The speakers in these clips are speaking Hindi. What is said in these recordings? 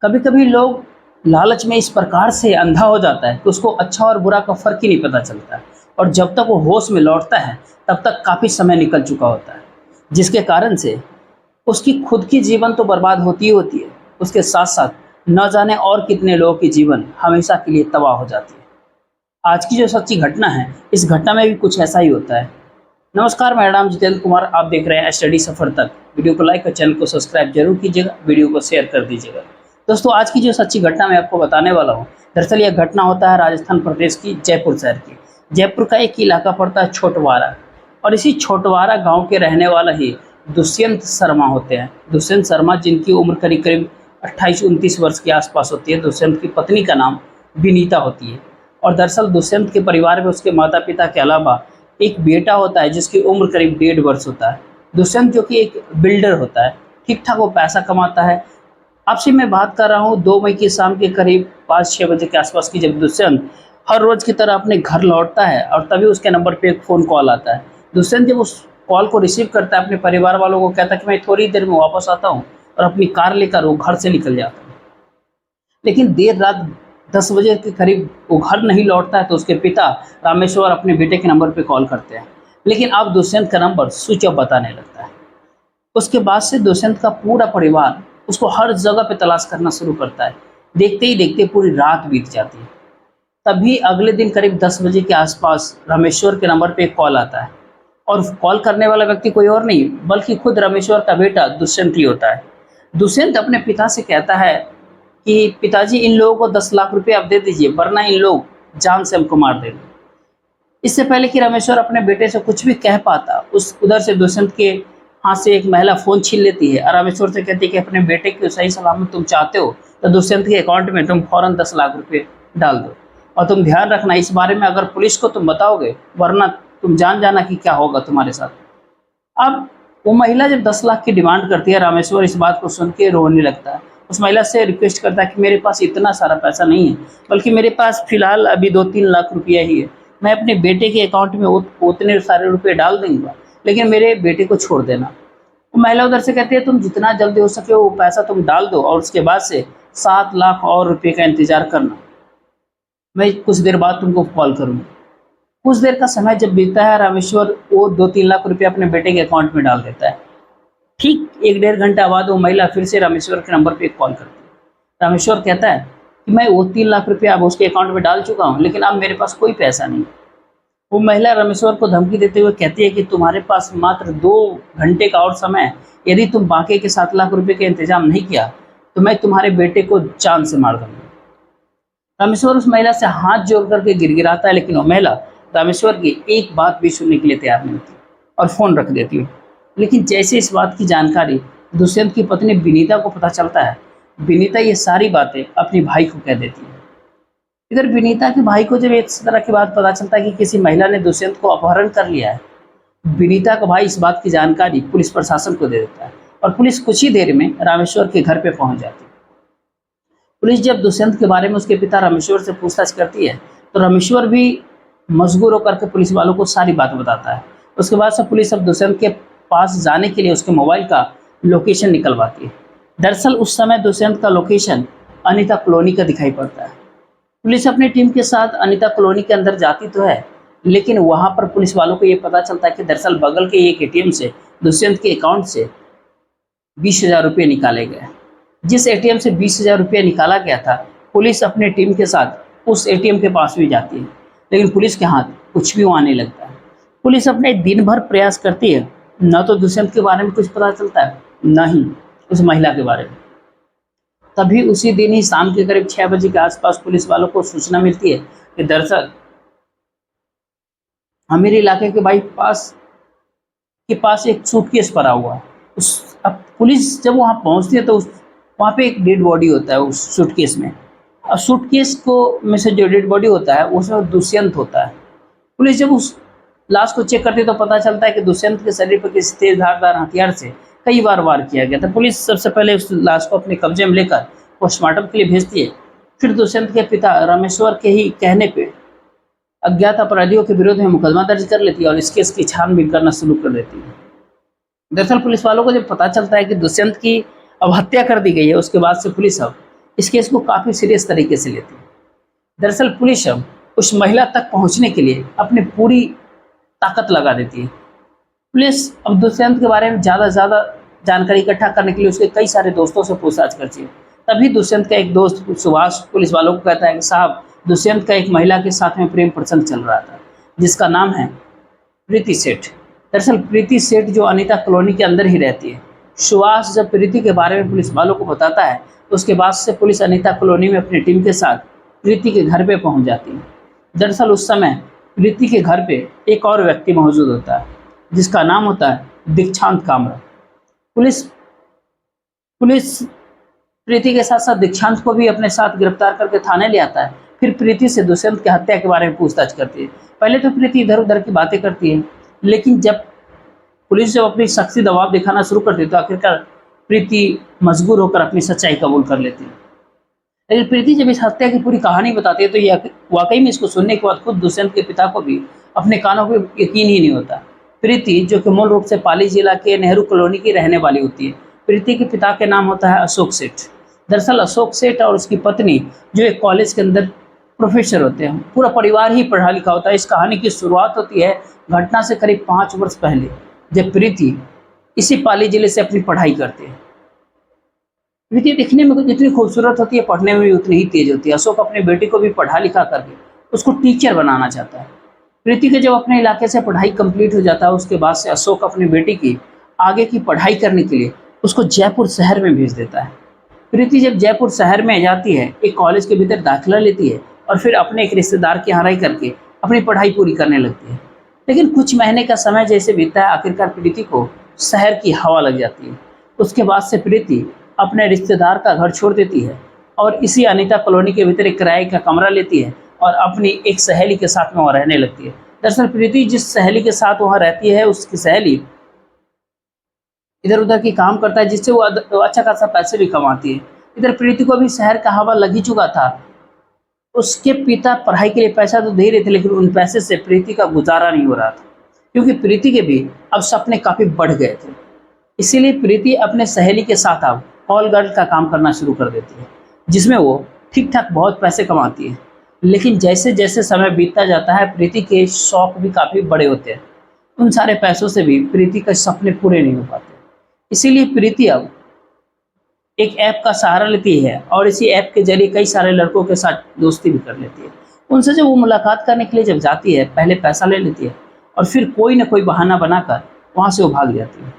कभी कभी लोग लालच में इस प्रकार से अंधा हो जाता है कि उसको अच्छा और बुरा का फर्क ही नहीं पता चलता है, और जब तक वो होश में लौटता है तब तक काफ़ी समय निकल चुका होता है, जिसके कारण से उसकी खुद की जीवन तो बर्बाद होती ही होती है, उसके साथ साथ न जाने और कितने लोगों की जीवन हमेशा के लिए तबाह हो जाती है। आज की जो सच्ची घटना है, इस घटना में भी कुछ ऐसा ही होता है। नमस्कार, मेरा नाम जितेंद्र कुमार, आप देख रहे हैं स्टडी सफर तक। वीडियो को लाइक और चैनल को सब्सक्राइब जरूर कीजिएगा, वीडियो को शेयर कर दीजिएगा। दोस्तों, आज की जो सच्ची घटना मैं आपको बताने वाला हूँ, दरअसल यह घटना होता है राजस्थान प्रदेश की जयपुर शहर की। जयपुर का एक इलाका पड़ता है छोटवारा, और इसी छोटवारा गांव के रहने वाला ही दुष्यंत शर्मा होते हैं। दुष्यंत शर्मा, जिनकी उम्र करीब करीब 28-29 वर्ष के आसपास होती है। दुष्यंत की पत्नी का नाम विनीता होती है, और दरअसल दुष्यंत के परिवार में उसके माता पिता के अलावा एक बेटा होता है जिसकी उम्र करीब 1.5 वर्ष होता है। दुष्यंत जो कि एक बिल्डर होता है, ठीक ठाक वो पैसा कमाता है। आपसे मैं बात कर रहा हूँ 2 मई की शाम के करीब 5-6 बजे के आसपास की, जब दुष्यंत हर रोज की तरह अपने घर लौटता है, और तभी उसके नंबर पे एक फ़ोन कॉल आता है। दुष्यंत जब उस कॉल को रिसीव करता है, अपने परिवार वालों को कहता है कि मैं थोड़ी देर में वापस आता हूँ, और अपनी कार लेकर वो घर से निकल जाता है। लेकिन देर रात 10 बजे के करीब वो घर नहीं लौटता है, तो उसके पिता रामेश्वर अपने बेटे के नंबर पे कॉल करते हैं, लेकिन अब दुष्यंत का नंबर स्विच ऑफ बताने लगता है। उसके बाद से दुष्यंत का पूरा परिवार उसको हर जगह पे तलाश करना शुरू करता है। देखते ही देखते पूरी रात बीत जाती है। तभी अगले दिन करीब 10 बजे के आसपास रामेश्वर के नंबर पे एक कॉल आता है, और कॉल करने वाला व्यक्ति कोई और नहीं बल्कि खुद रामेश्वर का बेटा दुष्यंत ही होता है। दुष्यंत अपने पिता से कहता है कि पिताजी, इन लोगों को 10 लाख रुपए आप दे दीजिए, वरना इन लोग जान से हमको मार देंगे। इससे पहले कि रामेश्वर अपने बेटे से कुछ भी कह पाता, उस उधर से दुष्यंत के हाथ से एक महिला फ़ोन छीन लेती है, और रामेश्वर से कहती है कि अपने बेटे की सही सलामत तुम चाहते हो तो दुष्यंत के अकाउंट में तुम फ़ौरन 10 लाख रुपए डाल दो, और तुम ध्यान रखना इस बारे में अगर पुलिस को तुम बताओगे, वरना तुम जान जाना कि क्या होगा तुम्हारे साथ। अब वो महिला जब 10 लाख की डिमांड करती है, रामेश्वर इस बात को सुन के रोने लगता है। उस महिला से रिक्वेस्ट करता है कि मेरे पास इतना सारा पैसा नहीं है, बल्कि मेरे पास फ़िलहाल अभी 2-3 लाख रुपया ही है। मैं अपने बेटे के अकाउंट में उतने सारे रुपए डाल दूँगा, लेकिन मेरे बेटे को छोड़ देना। वो महिला उधर से कहती है, तुम जितना जल्दी हो सके वो पैसा तुम डाल दो, और उसके बाद से 7 लाख और रुपए का इंतज़ार करना। मैं कुछ देर बाद तुमको कॉल करूँगी। कुछ देर का समय जब बीतता है, रामेश्वर वो 2-3 लाख रुपए अपने बेटे के अकाउंट में डाल देता है। ठीक 1-1.5 घंटा बाद वो महिला फिर से रामेश्वर के नंबर पे एक कॉल करती है। रामेश्वर कहता है कि मैं वो 3 लाख रुपया अब उसके अकाउंट में डाल चुका हूँ, लेकिन अब मेरे पास कोई पैसा नहीं। वो महिला रामेश्वर को धमकी देते हुए कहती है कि तुम्हारे पास मात्र 2 घंटे का और समय है। यदि तुम बाकी के 7 लाख रुपए का इंतजाम नहीं किया, तो मैं तुम्हारे बेटे को जान से मार दूंगा। रामेश्वर उस महिला से हाथ जोड़ करके गिड़गिड़ाता है, लेकिन वो महिला रामेश्वर की एक बात भी सुनने के लिए तैयार नहीं होती, और फ़ोन रख देती है। लेकिन जैसे इस बात की जानकारी दुष्यंत की पत्नी विनीता को पता चलता है, विनीता ये सारी बातें अपने भाई को कह देती है। इधर विनीता के भाई को जब इस तरह की बात पता चलता है कि किसी महिला ने दुष्यंत को अपहरण कर लिया है, विनीता का भाई इस बात की जानकारी पुलिस प्रशासन को दे देता है, और पुलिस कुछ ही देर में रामेश्वर के घर पे पहुंच जाती है। पुलिस जब दुष्यंत के बारे में उसके पिता रामेश्वर से पूछताछ करती है, तो रामेश्वर भी मजबूर होकर के पुलिस वालों को सारी बात बताता है। उसके बाद से पुलिस अब दुष्यंत के पास जाने के लिए उसके मोबाइल का लोकेशन निकलवाती है। दरअसल उस समय दुष्यंत का लोकेशन अनीता कॉलोनी का दिखाई पड़ता है। पुलिस अपनी टीम के साथ अनीता कॉलोनी के अंदर जाती तो है, लेकिन वहां पर पुलिस वालों को ये पता चलता है कि दरअसल बगल के एक एटीएम से दुष्यंत के अकाउंट से 20,000 रुपये निकाले गए। जिस एटीएम से 20,000 रुपये निकाला गया था, पुलिस अपने टीम के साथ उस एटीएम के पास भी जाती है, लेकिन पुलिस के हाथ कुछ भी वहाँ नहीं लगता है। पुलिस अपने दिन भर प्रयास करती है, न तो दुष्यंत के बारे में कुछ पता चलता है, न ही उस महिला के बारे में। तभी उसी दिन ही शाम के करीब 6 बजे के आसपास पुलिस वालों को सूचना मिलती है कि दरअसल अमीर इलाके के पास एक सूटकेस पड़ा हुआ है। अब पुलिस जब वहाँ पहुँचती है, तो वहाँ पे एक डेड बॉडी होता है उस सूटकेस में, और सूटकेस को में से जो डेड बॉडी होता है उसमें दुष्यंत होता है। पुलिस जब उस लाश को चेक करती है, तो पता चलता है कि दुष्यंत के शरीर पर किसी तेज धारदार हथियार से कई बार वार किया गया था। पुलिस सबसे पहले उस लाश को अपने कब्जे में लेकर पोस्टमार्टम के लिए भेजती है। फिर दुष्यंत के पिता रामेश्वर के ही कहने पे अज्ञात अपराधियों के विरोध में मुकदमा दर्ज कर लेती है, और इस केस की छानबीन करना शुरू कर देती है। दरअसल पुलिस वालों को जब पता चलता है कि दुष्यंत की अब हत्या कर दी गई है, उसके बाद से पुलिस अब इस केस को काफ़ी सीरियस तरीके से लेती है। दरअसल पुलिस अब उस महिला तक पहुंचने के लिए अपनी पूरी ताकत लगा देती है। पुलिस अब दुष्यंत के बारे में ज़्यादा से ज़्यादा जानकारी इकट्ठा करने के लिए उसके कई सारे दोस्तों से पूछताछ करती है। तभी दुष्यंत का एक दोस्त सुभाष पुलिस वालों को कहता है कि साहब, दुष्यंत का एक महिला के साथ में प्रेम प्रसंग चल रहा था, जिसका नाम है प्रीति सेठ। दरअसल प्रीति सेठ जो अनीता कॉलोनी के अंदर ही रहती है। सुभाष जब प्रीति के बारे में पुलिस वालों को बताता है तो उसके बाद से पुलिस अनीता कॉलोनी में अपनी टीम के साथ प्रीति के घर पे पहुंच जाती है। दरअसल उस समय प्रीति के घर पे एक और व्यक्ति मौजूद होता है, जिसका नाम होता है दीक्षांत कामरा। पुलिस पुलिस प्रीति के साथ साथ दीक्षांत को भी अपने साथ गिरफ्तार करके थाने ले आता है। फिर प्रीति से दुष्यंत की हत्या के बारे में पूछताछ करती है। पहले तो प्रीति इधर उधर की बातें करती है, लेकिन जब पुलिस जब अपनी शख्सी दबाव दिखाना शुरू करती है तो आखिरकार प्रीति मजबूर होकर अपनी सच्चाई कबूल कर लेती है। लेकिन प्रीति जब इस हत्या की पूरी कहानी बताती है तो यह वाकई में इसको सुनने के बाद खुद दुष्यंत के पिता को भी अपने कानों पर यकीन ही नहीं होता। प्रीति जो कि मूल रूप से पाली जिला के नेहरू कॉलोनी की रहने वाली होती है। प्रीति के पिता के नाम होता है अशोक सेठ। दरअसल अशोक सेठ और उसकी पत्नी जो एक कॉलेज के अंदर प्रोफेसर होते हैं। पूरा परिवार ही पढ़ा लिखा होता है। इस कहानी की शुरुआत होती है घटना से करीब 5 वर्ष पहले, जब प्रीति इसी पाली जिले से अपनी पढ़ाई करती है। प्रीति दिखने में जितनी खूबसूरत होती है, पढ़ने में भी उतनी ही तेज होती है। अशोक अपनी बेटी को भी पढ़ा लिखा करके उसको टीचर बनाना चाहता है। प्रीति के जब अपने इलाके से पढ़ाई कंप्लीट हो जाता है, उसके बाद से अशोक अपनी बेटी की आगे की पढ़ाई करने के लिए उसको जयपुर शहर में भेज देता है। प्रीति जब जयपुर शहर में जाती है, एक कॉलेज के भीतर दाखिला लेती है और फिर अपने एक रिश्तेदार की यहाँ रही करके अपनी पढ़ाई पूरी करने लगती है। लेकिन कुछ महीने का समय जैसे बीतता है, आखिरकार प्रीति को शहर की हवा लग जाती है। उसके बाद से प्रीति अपने रिश्तेदार का घर छोड़ देती है और इसी अनीता कॉलोनी के भीतर एक किराए का कमरा लेती है और अपनी एक सहेली के साथ में वहाँ रहने लगती है। दरअसल प्रीति जिस सहेली के साथ वहाँ रहती है, उसकी सहेली इधर उधर की काम करता है, जिससे वो अच्छा खासा पैसे भी कमाती है। इधर प्रीति को भी शहर का हवा लग ही चुका था। उसके पिता पढ़ाई के लिए पैसा तो दे रहे थे, लेकिन उन पैसे से प्रीति का गुजारा नहीं हो रहा था, क्योंकि प्रीति के भी अब सपने काफ़ी बढ़ गए थे। इसीलिए प्रीति अपने सहेली के साथ अब कॉल गर्ल का काम करना शुरू कर देती है, जिसमें वो ठीक ठाक बहुत पैसे कमाती है। लेकिन जैसे जैसे समय बीतता जाता है, प्रीति के शौक भी काफ़ी बड़े होते हैं। उन सारे पैसों से भी प्रीति के सपने पूरे नहीं हो पाते। इसीलिए प्रीति अब एक ऐप का सहारा लेती है और इसी ऐप के जरिए कई सारे लड़कों के साथ दोस्ती भी कर लेती है। उनसे जब वो मुलाकात करने के लिए जब जाती है, पहले पैसा ले लेती है और फिर कोई ना कोई बहाना बनाकर वहाँ से वो भाग जाती है।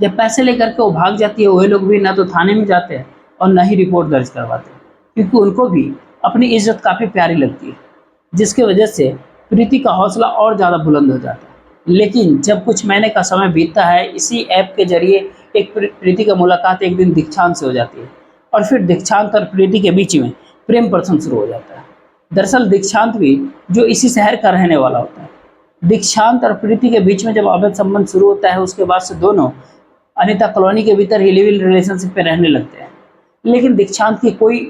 जब पैसे लेकर के वो भाग जाती है, वही लोग भी ना तो थाने में जाते हैं और ना ही रिपोर्ट दर्ज करवाते हैं, क्योंकि उनको भी अपनी इज्जत काफ़ी प्यारी लगती है, जिसके वजह से प्रीति का हौसला और ज़्यादा बुलंद हो जाता है। लेकिन जब कुछ महीने का समय बीतता है, इसी ऐप के जरिए एक प्रीति का मुलाकात एक दिन दीक्षांत से हो जाती है और फिर दीक्षांत और प्रीति के बीच में प्रेम प्रसंग शुरू हो जाता है। दरअसल दीक्षांत भी जो इसी शहर का रहने वाला होता है। दीक्षांत और प्रीति के बीच में जब अवैध संबंध शुरू होता है, उसके बाद से दोनों अनीता कॉलोनी के भीतर ही लिव इन रिलेशनशिप में रहने लगते हैं। लेकिन दीक्षांत की कोई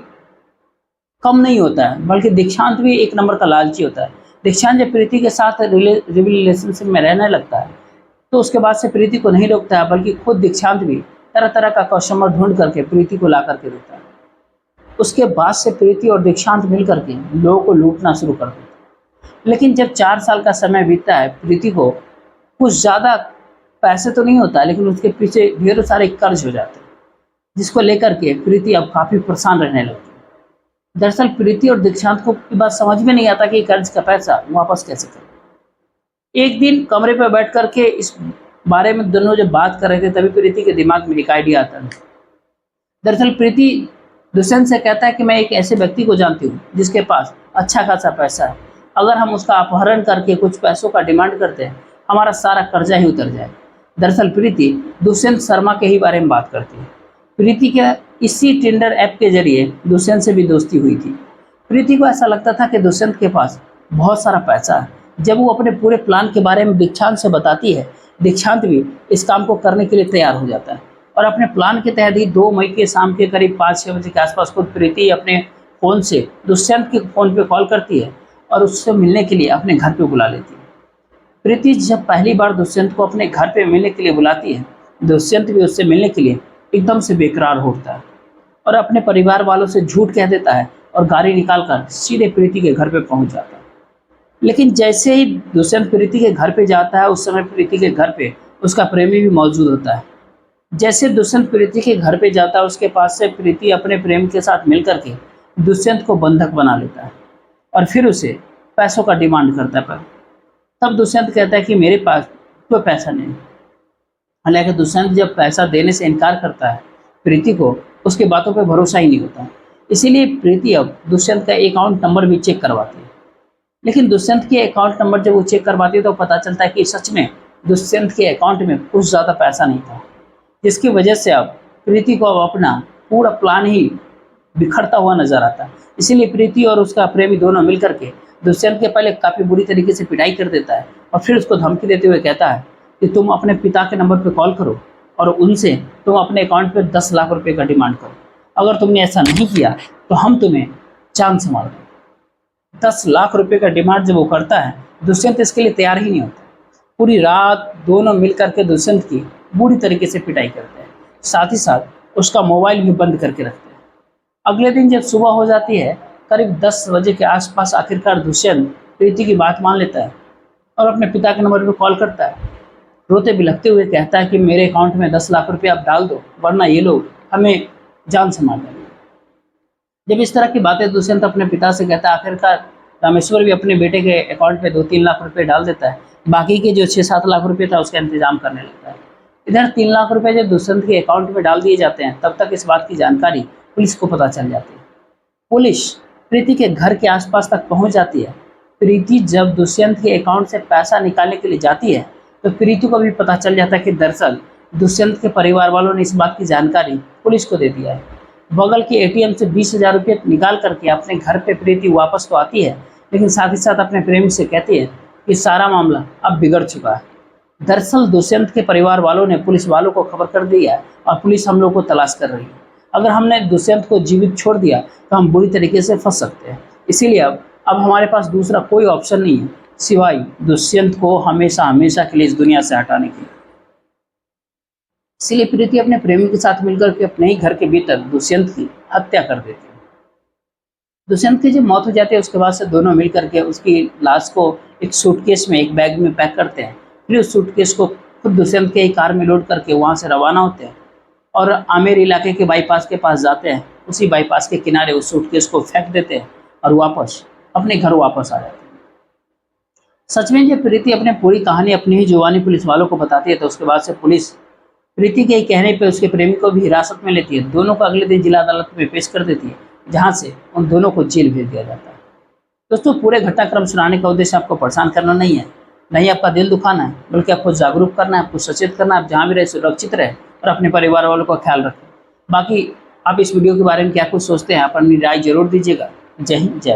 कम नहीं होता है, बल्कि दीक्षांत भी एक नंबर का लालची होता है। दीक्षांत जब प्रीति के साथ रिलेशनशिप में रहने लगता है, तो उसके बाद से प्रीति को नहीं रोकता है, बल्कि खुद दीक्षांत भी तरह तरह का कस्टमर ढूंढ करके प्रीति को ला करके देता है। उसके बाद से प्रीति और दीक्षांत मिल करके लोगों को लूटना शुरू कर देता है। लेकिन जब 4 साल का समय बीतता है, प्रीति को कुछ ज़्यादा पैसे तो नहीं होता, लेकिन उसके पीछे ढेरों सारे कर्ज हो जाते हैं, जिसको लेकर के प्रीति अब काफ़ी परेशान रहने लगती है। दरअसल प्रीति और दीक्षांत को बात समझ में नहीं आता कि कर्ज का पैसा वापस कैसे करें। एक दिन कमरे पर बैठ करके इस बारे में दोनों जब बात कर रहे थे, तभी प्रीति के दिमाग में एक आइडिया आता है। दरअसल प्रीति दुष्यंत से कहता है कि मैं एक ऐसे व्यक्ति को जानती हूँ जिसके पास अच्छा खासा पैसा है। अगर हम उसका अपहरण करके कुछ पैसों का डिमांड करते हैं, हमारा सारा कर्जा ही उतर जाए। दरअसल प्रीति दुष्यंत शर्मा के ही बारे में बात करती है। प्रीति के इसी टिंडर ऐप के जरिए दुष्यंत से भी दोस्ती हुई थी। प्रीति को ऐसा लगता था कि दुष्यंत के पास बहुत सारा पैसा है। जब वो अपने पूरे प्लान के बारे में दीक्षांत से बताती है, दीक्षांत भी इस काम को करने के लिए तैयार हो जाता है और अपने प्लान के तहत ही 2 मई के शाम के करीब 5-6 बजे के आसपास खुद प्रीति अपने फ़ोन से दुष्यंत के फ़ोन पे कॉल करती है और उससे मिलने के लिए अपने घर पे बुला लेती है। प्रीति जब पहली बार दुष्यंत को अपने घर पे मिलने के लिए बुलाती है, दुष्यंत भी उससे मिलने के लिए एकदम से बेकरार होता है और अपने परिवार वालों से झूठ कह देता है और गाड़ी निकालकर सीधे प्रीति के घर पे पहुंच जाता है। लेकिन जैसे ही दुष्यंत प्रीति के घर पे जाता है, उस समय प्रीति के घर पे उसका प्रेमी भी मौजूद होता है। जैसे दुष्यंत प्रीति के घर पे जाता है, उसके पास से प्रीति अपने प्रेमी के साथ मिलकर के दुष्यंत को बंधक बना लेता है और फिर उसे पैसों का डिमांड करता है। पर तब दुष्यंत कहता है कि मेरे पास कोई पैसा नहीं। हालांकि दुष्यंत जब पैसा देने से इनकार करता है, प्रीति को उसकी बातों पर भरोसा ही नहीं होता। इसीलिए प्रीति अब दुष्यंत का अकाउंट नंबर भी चेक करवाती है। लेकिन दुष्यंत के अकाउंट नंबर जब वो चेक करवाती है तो पता चलता है कि सच में दुष्यंत के अकाउंट में कुछ ज़्यादा पैसा नहीं था, जिसकी वजह से अब प्रीति को अब अपना पूरा प्लान ही बिखरता हुआ नजर आता है। इसीलिए प्रीति और उसका प्रेमी दोनों मिलकर के दुष्यंत के पहले काफ़ी बुरी तरीके से पिटाई कर देता है और फिर उसको धमकी देते हुए कहता है कि तुम अपने पिता के नंबर पर कॉल करो और उनसे तुम अपने अकाउंट पे 10 लाख रुपए का डिमांड करो। अगर तुमने ऐसा नहीं किया तो हम तुम्हें जान से मार देंगे। 10 लाख रुपए का डिमांड जब वो करता है, दुष्यंत इसके लिए तैयार ही नहीं होता। पूरी रात दोनों मिल करके दुष्यंत की बुरी तरीके से पिटाई करते हैं, साथ ही साथ उसका मोबाइल भी बंद करके रखते हैं। अगले दिन जब सुबह हो जाती है, करीब 10 बजे के आसपास आखिरकार दुष्यंत प्रीति की बात मान लेता है और अपने पिता के नंबर पर कॉल करता है। रोते बिलखते हुए कहता है कि मेरे अकाउंट में 10 लाख रुपए आप डाल दो, वरना ये लोग हमें जान से मार देंगे। जब इस तरह की बातें दुष्यंत अपने पिता से कहता है, आखिरकार रामेश्वर भी अपने बेटे के अकाउंट में 2-3 लाख रुपए डाल देता है। बाकी के जो 6-7 लाख रुपए था उसका इंतजाम करने लगता है। इधर 3 लाख रुपए जब दुष्यंत के अकाउंट में डाल दिए जाते हैं, तब तक इस बात की जानकारी पुलिस को पता चल जाती है। पुलिस प्रीति के घर के आसपास तक पहुंच जाती है। प्रीति जब दुष्यंत के अकाउंट से पैसा निकालने के लिए जाती है तो प्रीति को भी पता चल जाता है कि दरअसल दुष्यंत के परिवार वालों ने इस बात की जानकारी पुलिस को दे दिया है। बगल के एटीएम से 20,000 रुपये निकाल करके अपने घर पे प्रीति वापस तो आती है, लेकिन साथ ही साथ अपने प्रेमी से कहती है कि सारा मामला अब बिगड़ चुका है। दरअसल दुष्यंत के परिवार वालों ने पुलिस वालों को खबर कर दिया है और पुलिस हम लोग को तलाश कर रही है। अगर हमने दुष्यंत को जीवित छोड़ दिया तो हम बुरी तरीके से फंस सकते हैं। इसीलिए अब हमारे पास दूसरा कोई ऑप्शन नहीं है सिवाय दुष्यंत को हमेशा हमेशा के लिए इस दुनिया से हटाने के। इसीलिए प्रीति अपने प्रेमी के साथ मिलकर के अपने ही घर के भीतर दुष्यंत की हत्या कर देती है। दुष्यंत की जब मौत हो जाती है, उसके बाद से दोनों मिलकर के उसकी लाश को एक सूटकेस में, एक बैग में पैक करते हैं। फिर उस सूटकेस को खुद दुष्यंत के ही कार में लोड करके वहाँ से रवाना होते हैं और आमेर इलाके के बाईपास के पास जाते हैं। उसी बाईपास के किनारे उस सूटकेस को फेंक देते हैं और वापस अपने घर वापस आ जाते हैं। सच में जब प्रीति अपने पूरी कहानी अपनी ही जुबानी पुलिस वालों को बताती है तो उसके बाद से पुलिस प्रीति के कहने पे उसके प्रेमी को भी हिरासत में लेती है। दोनों को अगले दिन जिला अदालत में पेश कर देती है, जहां से उन दोनों को जेल भेज दिया जाता है। दोस्तों, पूरे घटनाक्रम सुनाने का उद्देश्य आपको परेशान करना नहीं है, नहीं आपका दिल दुखाना है, बल्कि आपको जागरूक करना है, आपको सचेत करना है। आप जहाँ भी रहे सुरक्षित रहे और अपने परिवार वालों का ख्याल रखें। बाकी आप इस वीडियो के बारे में क्या कुछ सोचते हैं, आप अपनी राय जरूर दीजिएगा। जय हिंद, जय